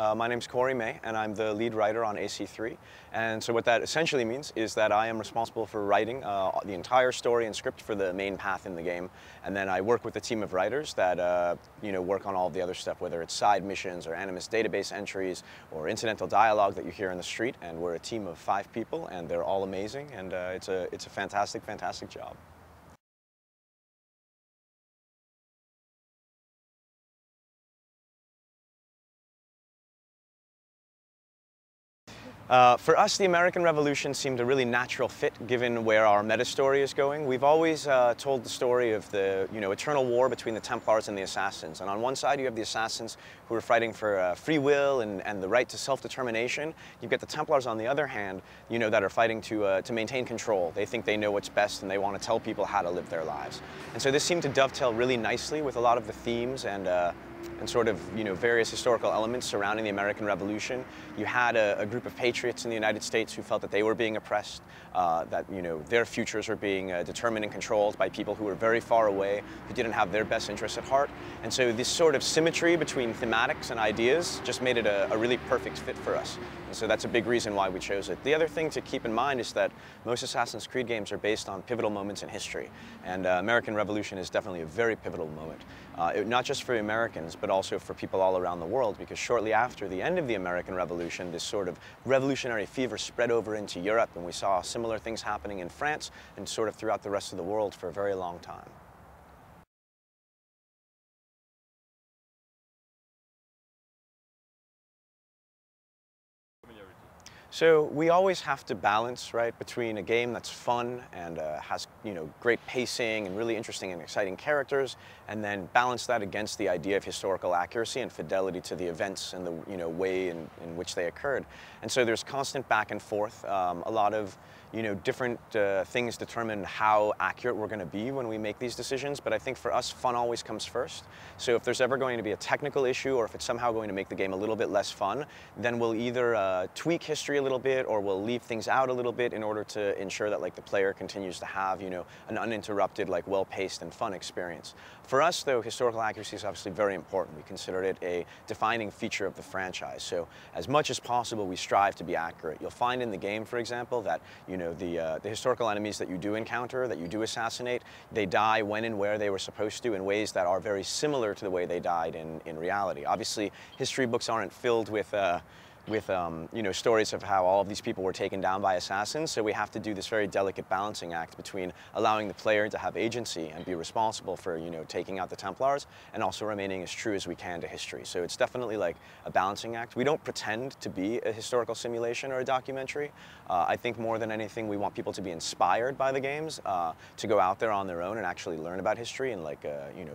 My name's Corey May, and I'm the lead writer on AC3. And so what that essentially means is that I am responsible for writing the entire story and script for the main path in the game. And then I work with a team of writers that work on all of the other stuff, whether it's side missions or Animus database entries or incidental dialogue that you hear in the street. And we're a team of 5 people, and they're all amazing. And it's a fantastic, fantastic job. For us, the American Revolution seemed a really natural fit given where our meta story is going. We've always told the story of the eternal war between the Templars and the Assassins. And on one side you have the Assassins who are fighting for free will and the right to self-determination. You've got the Templars on the other hand, that are fighting to maintain control. They think they know what's best and they want to tell people how to live their lives. And so this seemed to dovetail really nicely with a lot of the themes and sort of various historical elements surrounding the American Revolution. You had a group of patriots in the United States who felt that they were being oppressed, that their futures were being determined and controlled by people who were very far away, who didn't have their best interests at heart. And so this sort of symmetry between thematics and ideas just made it a really perfect fit for us. And so that's a big reason why we chose it. The other thing to keep in mind is that most Assassin's Creed games are based on pivotal moments in history. And American Revolution is definitely a very pivotal moment. Not just for Americans, but also for people all around the world, because shortly after the end of the American Revolution, this sort of revolutionary fever spread over into Europe, and we saw similar things happening in France and sort of throughout the rest of the world for a very long time. So we always have to balance, right, between a game that's fun and has, great pacing and really interesting and exciting characters, and then balance that against the idea of historical accuracy and fidelity to the events and the, way in which they occurred. And so there's constant back and forth. A lot of, different things determine how accurate we're going to be when we make these decisions. But I think for us, fun always comes first. So if there's ever going to be a technical issue, or if it's somehow going to make the game a little bit less fun, then we'll either tweak history a little bit, or we'll leave things out a little bit in order to ensure that the player continues to have an uninterrupted, well-paced and fun experience. For us though, historical accuracy is obviously very important. We consider it a defining feature of the franchise. So as much as possible we strive to be accurate. You'll find in the game, for example, that the historical enemies that you do encounter, that you do assassinate, they die when and where they were supposed to in ways that are very similar to the way they died in reality. Obviously history books aren't filled with stories of how all of these people were taken down by assassins, so we have to do this very delicate balancing act between allowing the player to have agency and be responsible for, taking out the Templars, and also remaining as true as we can to history. So it's definitely a balancing act. We don't pretend to be a historical simulation or a documentary. I think more than anything, we want people to be inspired by the games, to go out there on their own and actually learn about history in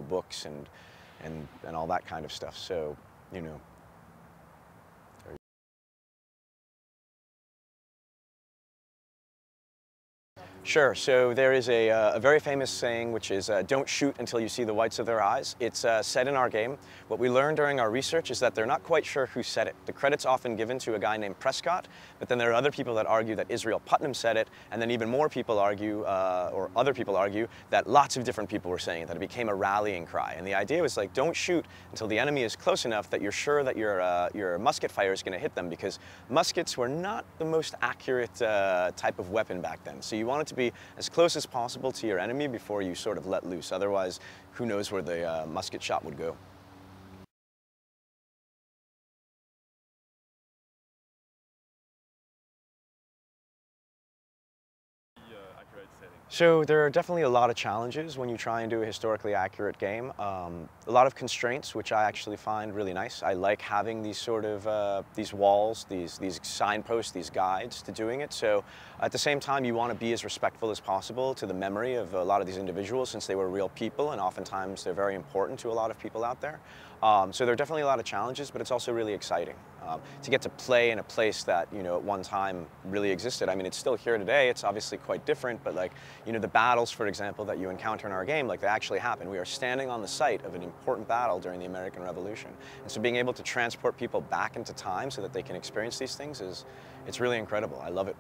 books and all that kind of stuff. So, Sure. So there is a very famous saying, which is, don't shoot until you see the whites of their eyes. It's said in our game. What we learned during our research is that they're not quite sure who said it. The credit's often given to a guy named Prescott, but then there are other people that argue that Israel Putnam said it, and then even more people argue, or other people argue, that lots of different people were saying it, that it became a rallying cry. And the idea was don't shoot until the enemy is close enough that you're sure that your musket fire is going to hit them, because muskets were not the most accurate type of weapon back then. So you want it to be as close as possible to your enemy before you sort of let loose. Otherwise, who knows where the musket shot would go. So there are definitely a lot of challenges when you try and do a historically accurate game. A lot of constraints, which I actually find really nice. I like having these sort of these walls, these signposts, these guides to doing it. So at the same time, you want to be as respectful as possible to the memory of a lot of these individuals, since they were real people, and oftentimes they're very important to a lot of people out there. So there are definitely a lot of challenges, but it's also really exciting to get to play in a place that at one time really existed. I mean, it's still here today. It's obviously quite different, but the battles, for example, that you encounter in our game, they actually happen. We are standing on the site of an important battle during the American Revolution, and so being able to transport people back into time so that they can experience these things it's really incredible. I love it.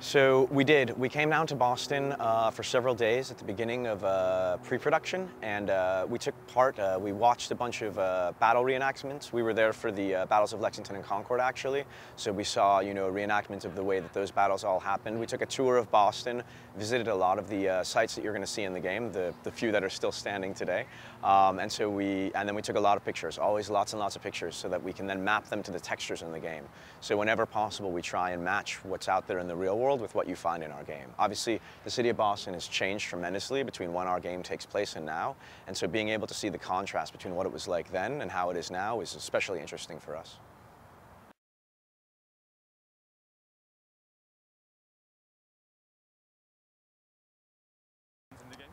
So we did. We came down to Boston for several days at the beginning of pre-production, and we took part. We watched a bunch of battle reenactments. We were there for the battles of Lexington and Concord, actually. So we saw, you know, reenactments of the way that those battles all happened. We took a tour of Boston, visited a lot of the sites that you're going to see in the game, the few that are still standing today. And then we took a lot of pictures, always lots and lots of pictures, so that we can then map them to the textures in the game. So whenever possible, we try and match what's out there in the real world with what you find in our game. Obviously, the city of Boston has changed tremendously between when our game takes place and now, and so being able to see the contrast between what it was like then and how it is now is especially interesting for us.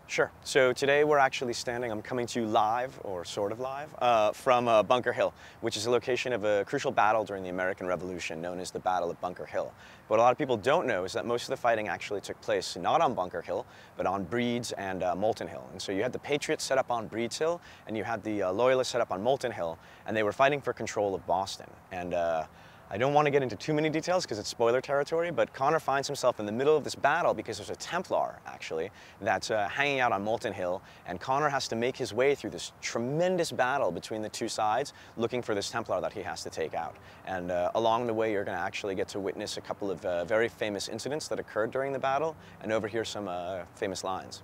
Sure. So today we're actually standing, I'm coming to you live, or sort of live, from Bunker Hill, which is a location of a crucial battle during the American Revolution known as the Battle of Bunker Hill. What a lot of people don't know is that most of the fighting actually took place not on Bunker Hill, but on Breeds and Molten Hill. And so you had the Patriots set up on Breeds Hill, and you had the Loyalists set up on Molten Hill, and they were fighting for control of Boston. And I don't want to get into too many details because it's spoiler territory, but Connor finds himself in the middle of this battle because there's a Templar, actually, that's hanging out on Molten Hill, and Connor has to make his way through this tremendous battle between the two sides, looking for this Templar that he has to take out. And along the way, you're going to actually get to witness a couple of very famous incidents that occurred during the battle and overhear some famous lines.